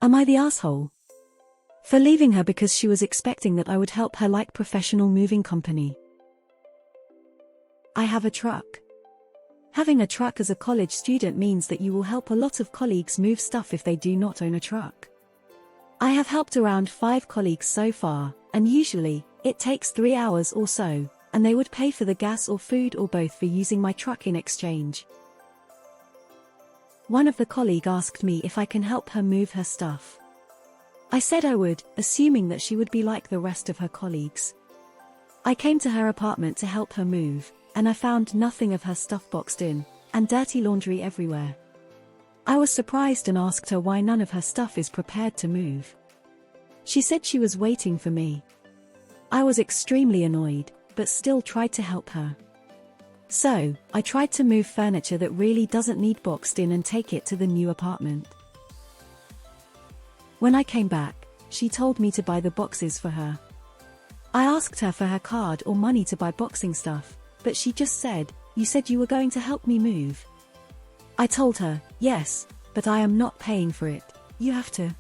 Am I the asshole for leaving her because she was expecting that I would help her like professional moving company? I have a truck. Having a truck as a college student means that you will help a lot of colleagues move stuff if they do not own a truck. I have helped around 5 colleagues so far, and usually, it takes 3 hours or so, and they would pay for the gas or food or both for using my truck in exchange. One of the colleagues asked me if I can help her move her stuff. I said I would, assuming that she would be like the rest of her colleagues. I came to her apartment to help her move, and I found nothing of her stuff boxed in, and dirty laundry everywhere. I was surprised and asked her why none of her stuff is prepared to move. She said she was waiting for me. I was extremely annoyed, but still tried to help her. So, I tried to move furniture that really doesn't need boxed in and take it to the new apartment. When I came back, she told me to buy the boxes for her. I asked her for her card or money to buy boxing stuff, but she just said, "You said you were going to help me move." I told her, "Yes, but I am not paying for it, you have to."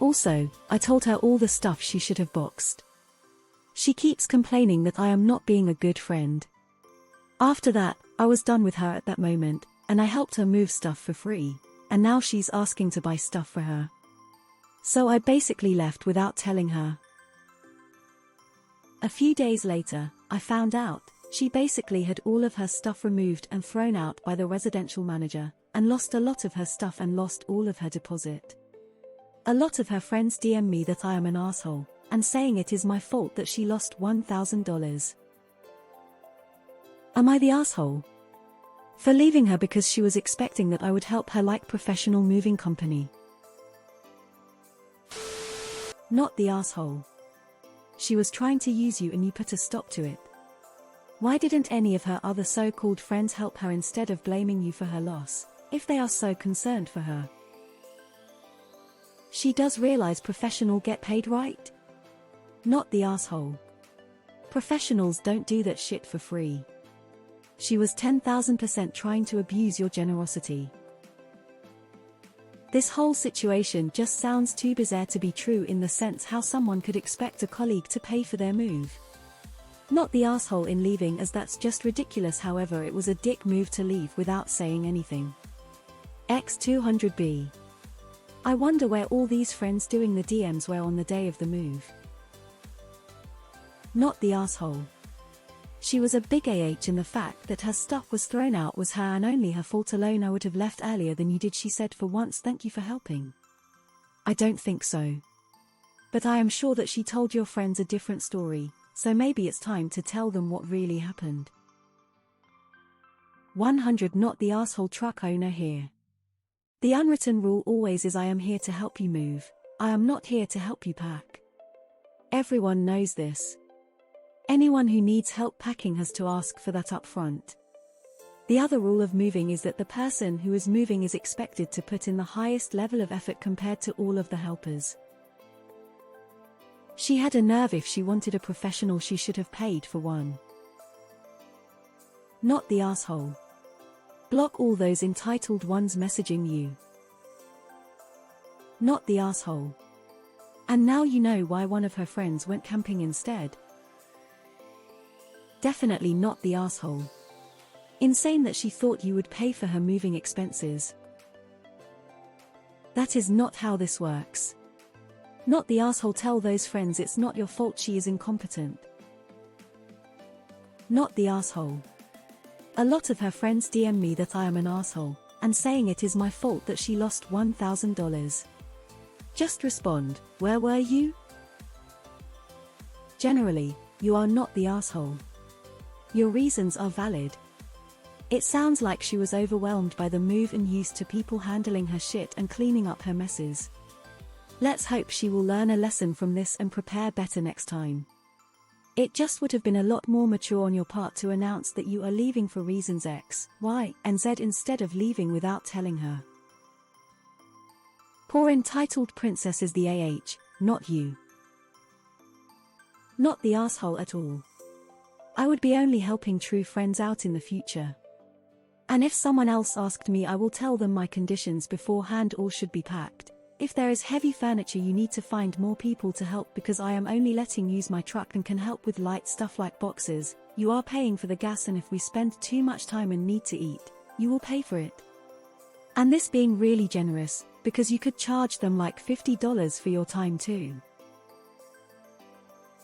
Also, I told her all the stuff she should have boxed. She keeps complaining that I am not being a good friend. After that, I was done with her at that moment, and I helped her move stuff for free, and now she's asking to buy stuff for her. So I basically left without telling her. A few days later, I found out she basically had all of her stuff removed and thrown out by the residential manager, and lost a lot of her stuff and lost all of her deposit. A lot of her friends DM me that I am an asshole, and saying it is my fault that she lost $1,000. Am I the asshole for leaving her because she was expecting that I would help her like professional moving company? Not the asshole. She was trying to use you and you put a stop to it. Why didn't any of her other so-called friends help her instead of blaming you for her loss, if they are so concerned for her? She does realize professionals get paid, right? Not the asshole. Professionals don't do that shit for free. She was 10,000% trying to abuse your generosity. This whole situation just sounds too bizarre to be true in the sense how someone could expect a colleague to pay for their move. Not the asshole in leaving, as that's just ridiculous. However, it was a dick move to leave without saying anything. X200B. I wonder where all these friends doing the DMs were on the day of the move. Not the asshole. She was a big AH, and the fact that her stuff was thrown out was her and only her fault alone. I would have left earlier than you did. She said, "For once, thank you for helping." I don't think so. But I am sure that she told your friends a different story, so maybe it's time to tell them what really happened. 100 Not the asshole truck owner here. The unwritten rule always is I am here to help you move, I am not here to help you pack. Everyone knows this. Anyone who needs help packing has to ask for that up front. The other rule of moving is that the person who is moving is expected to put in the highest level of effort compared to all of the helpers. She had a nerve. If she wanted a professional, she should have paid for one. Not the asshole. Block all those entitled ones messaging you. Not the asshole. And now you know why one of her friends went camping instead. Definitely not the asshole. Insane that she thought you would pay for her moving expenses. That is not how this works. Not the asshole. Tell those friends it's not your fault she is incompetent. Not the asshole. A lot of her friends DM me that I am an asshole, and saying it is my fault that she lost $1,000. Just respond, where were you? Generally, you are not the asshole. Your reasons are valid. It sounds like she was overwhelmed by the move and used to people handling her shit and cleaning up her messes. Let's hope she will learn a lesson from this and prepare better next time. It just would have been a lot more mature on your part to announce that you are leaving for reasons X, Y, and Z instead of leaving without telling her. Poor entitled princess is the AH, not you. Not the asshole at all. I would be only helping true friends out in the future. And if someone else asked me, I will tell them my conditions beforehand. All should be packed. If there is heavy furniture, you need to find more people to help because I am only letting use my truck and can help with light stuff like boxes. You are paying for the gas, and if we spend too much time and need to eat, you will pay for it. And this being really generous, because you could charge them like $50 for your time too.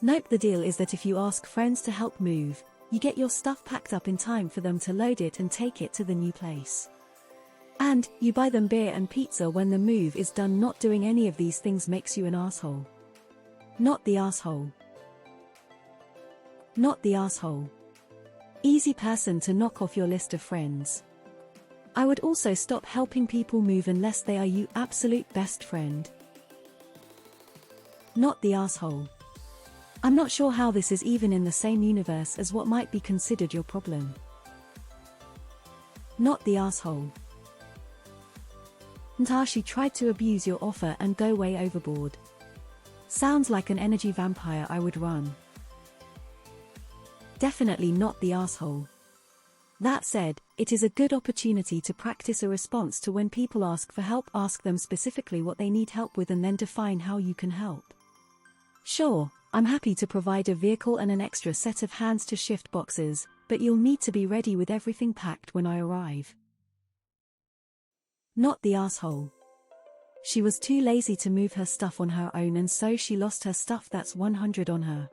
Note the deal is that if you ask friends to help move, you get your stuff packed up in time for them to load it and take it to the new place. And you buy them beer and pizza when the move is done. Not doing any of these things makes you an asshole. Not the asshole. Not the asshole. Easy person to knock off your list of friends. I would also stop helping people move unless they are your absolute best friend. Not the asshole. I'm not sure how this is even in the same universe as what might be considered your problem. Not the asshole. She tried to abuse your offer and go way overboard. Sounds like an energy vampire I would run. Definitely not the asshole. That said, it is a good opportunity to practice a response to when people ask for help. Ask them specifically what they need help with and then define how you can help. Sure, I'm happy to provide a vehicle and an extra set of hands to shift boxes, but you'll need to be ready with everything packed when I arrive. Not the asshole. She was too lazy to move her stuff on her own and so she lost her stuff. That's 100 on her.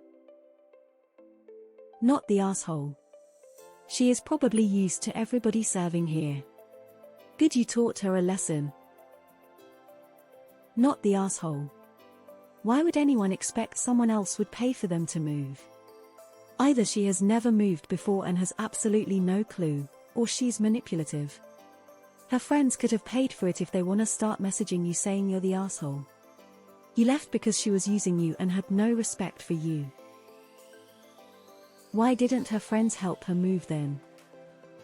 Not the asshole. She is probably used to everybody serving here. Good, you taught her a lesson. Not the asshole. Why would anyone expect someone else would pay for them to move? Either she has never moved before and has absolutely no clue, or she's manipulative. Her friends could have paid for it if they want to start messaging you saying you're the asshole. You left because she was using you and had no respect for you. Why didn't her friends help her move then?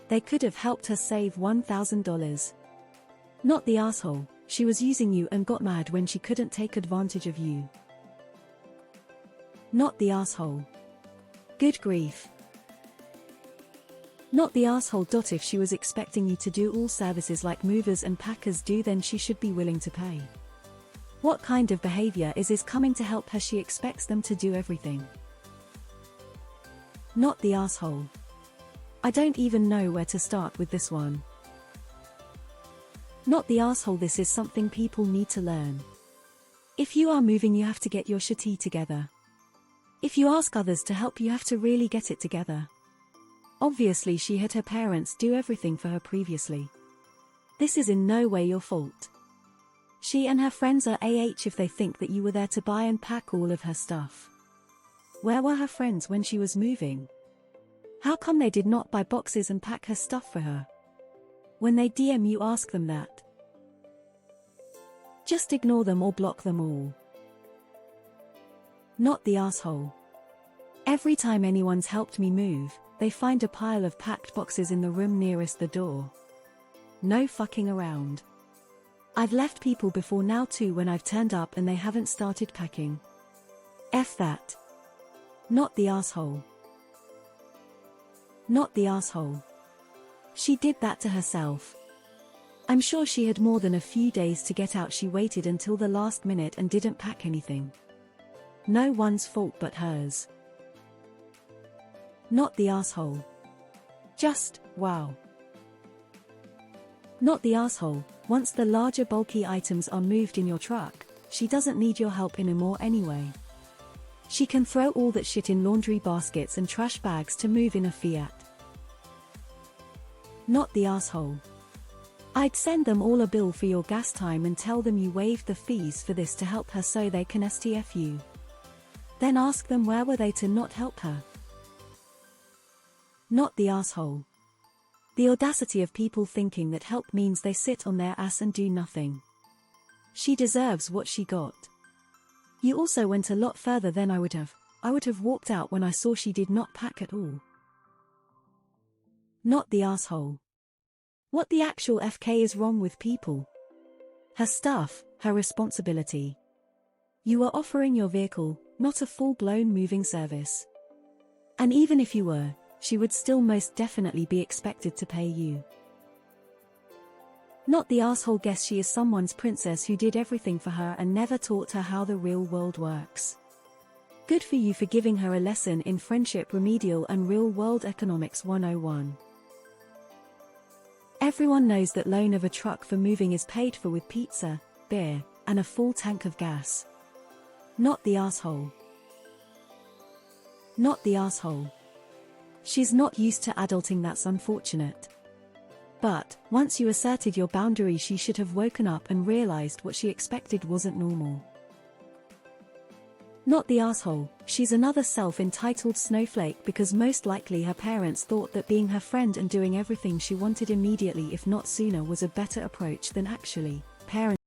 They could have helped her save $1,000. Not the asshole. She was using you and got mad when she couldn't take advantage of you. Not the asshole. Good grief. Not the asshole. If she was expecting you to do all services like movers and packers do, then she should be willing to pay. What kind of behavior is coming to help her? She expects them to do everything. Not the asshole. I don't even know where to start with this one. Not the asshole. This is something people need to learn. If you are moving, you have to get your shitty together. If you ask others to help, you have to really get it together. Obviously, she had her parents do everything for her previously. This is in no way your fault. She and her friends are if they think that you were there to buy and pack all of her stuff. Where were her friends when she was moving? How come they did not buy boxes and pack her stuff for her? When they DM you, ask them that. Just ignore them or block them all. Not the asshole. Every time anyone's helped me move, they find a pile of packed boxes in the room nearest the door. No fucking around. I've left people before now too when I've turned up and they haven't started packing. F that. Not the asshole. Not the asshole. She did that to herself. I'm sure she had more than a few days to get out. She waited until the last minute and didn't pack anything. No one's fault but hers. Not the asshole. Just, wow. Not the asshole. Once the larger bulky items are moved in your truck, she doesn't need your help anymore anyway. She can throw all that shit in laundry baskets and trash bags to move in a Fiat. Not the asshole. I'd send them all a bill for your gas time and tell them you waived the fees for this to help her so they can STF you. Then ask them where were they to not help her. Not the asshole. The audacity of people thinking that help means they sit on their ass and do nothing. She deserves what she got. You also went a lot further than I would have. I would have walked out when I saw she did not pack at all. Not the asshole. What the actual FK is wrong with people? Her stuff, her responsibility. You are offering your vehicle, not a full-blown moving service. And even if you were, she would still most definitely be expected to pay you. Not the asshole guess she is someone's princess who did everything for her and never taught her how the real world works. Good for you for giving her a lesson in friendship remedial and real-world economics 101. Everyone knows that loan of a truck for moving is paid for with pizza, beer, and a full tank of gas. Not the asshole. Not the asshole. She's not used to adulting, that's unfortunate. But, once you asserted your boundary, she should have woken up and realized what she expected wasn't normal. Not the asshole, she's another self-entitled snowflake because most likely her parents thought that being her friend and doing everything she wanted immediately if not sooner was a better approach than actually parenting.